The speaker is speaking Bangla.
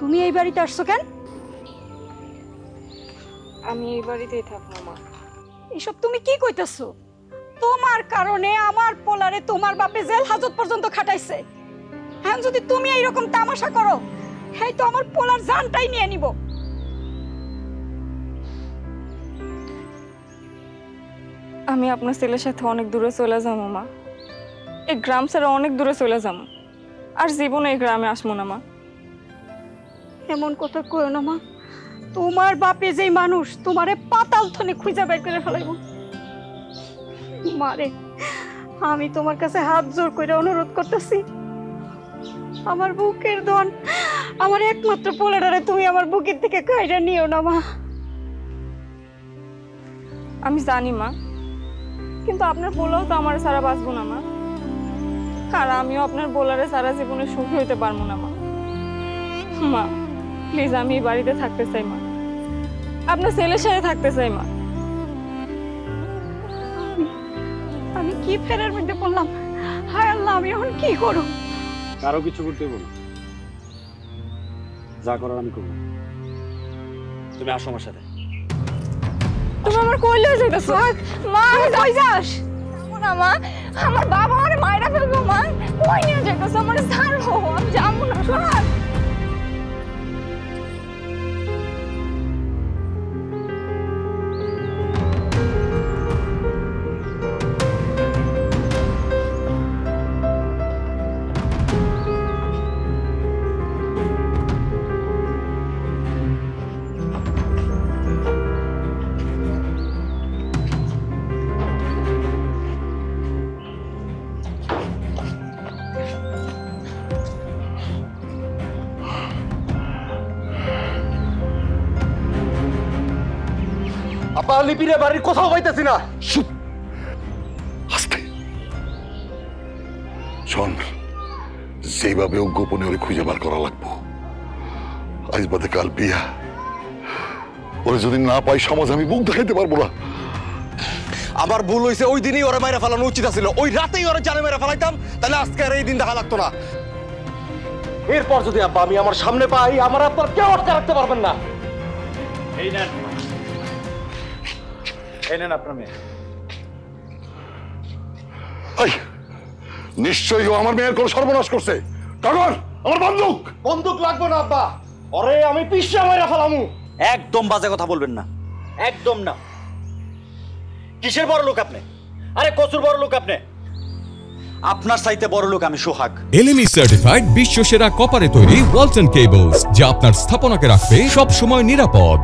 তুমি এই বাড়িতে আসছো কেন? আমি এই বাড়িতেই থাকবো মা। এসব তুমি কি কইতেছো? তোমার কারণে আমার পোলারে তোমার বাপে জেল হাজত পর্যন্ত খাটাইছে। হ্যাঁ, যদি তুমি এইরকম তামাশা করো, হ্যাঁ তো আমার পোলার জানটাই নিয়ে নিব। আমি আপনার ছেলের সাথে অনেক দূরে চলে যাবো মা। এই গ্রাম ছেড়ে অনেক দূরে চলে যাবো, আর জীবনে এই গ্রামে আসবো না মা। এমন কথা কইও না মা। তোমার বাপে যেই মানুষ তোমারে পাতাল থনে খুঁজে বের করে ফেলাইব। মারে, আমি তোমার কাছে হাত জোর করে অনুরোধ করতেছি, আমার বুকের দন, আমার একমাত্র পোলাটারে তুমি আমার বুকের থেকে কাইরা নিও না মা। আমি জানি মা, কিন্তু আপনার বলেও তো আমার সারা বাঁচবো না মা। আর আমিও আপনার বলারে সারা জীবনে সুখী হইতে পারবো না মা। মা প্লিজ, আমি এই বাড়িতে থাকতে চাই মা, আপনার ছেলের সাথে থাকতে চাই মা। আমি কি ফেরার মধ্যে পড়লাম? হায় আল্লাহ, আমি এখন কি করব? কারো কিছু করতে বলো, যা করার আমি করবো। তুমি আসো আমার সাথে। তুমি আমার কইলে যাইতেছো? মা কই যাস? যাবো না মা, আমার বাবা আমারে মাইরা ফেলবো। মা কই নিয়ে যাইতেছো? আমারে ছাড়ো, আমি যাবো না। সোহাগ, আপা লিপিরে বাড়ির কোথাও পাইতেছি না। আস্তে শোন, যেভাবে ও গোপনে ওরে খুঁজে বার করা লাগবো। আজ বাদে কাল বিয়া, ওরে যদি না পাই সমাজ আমি মুখ দেখাইতে পারবো না। আমার ভুল হয়েছে, ওই দিনই ওরে মাইরা ফেলানো উচিত ছিল। ওই রাতেই ওরে জানে মেরে ফেলাইতাম, তাহলে আজকে আর এই দিন দেখা লাগতো না। এরপর যদি আব্বা আমি আমার সামনে পাই, আমার আপনার কেউ আটকে রাখতে পারবেন না। এই নেন, এই নেন আপনার মেয়ে। নিশ্চয়ই ও আমার মেয়ের কোনো সর্বনাশ করছে। কাগর, আমার বন্দুক। বন্দুক লাগবে না আব্বা, ওরে আমি পিষে মাইরা ফেলামু। একদম বাজে কথা বলবেন না, একদম না। কিসের বড় লোক আপনি? আরে কসুর বড় লোক আপনি? আপনার চাইতে বড় লোক আমি সোহাগ। এলএমই সার্টিফাইড বিশ্ব সেরা কপারে তৈরি ওয়ালটন কেবলস, যা আপনার স্থাপনাকে রাখবে সব সময় নিরাপদ।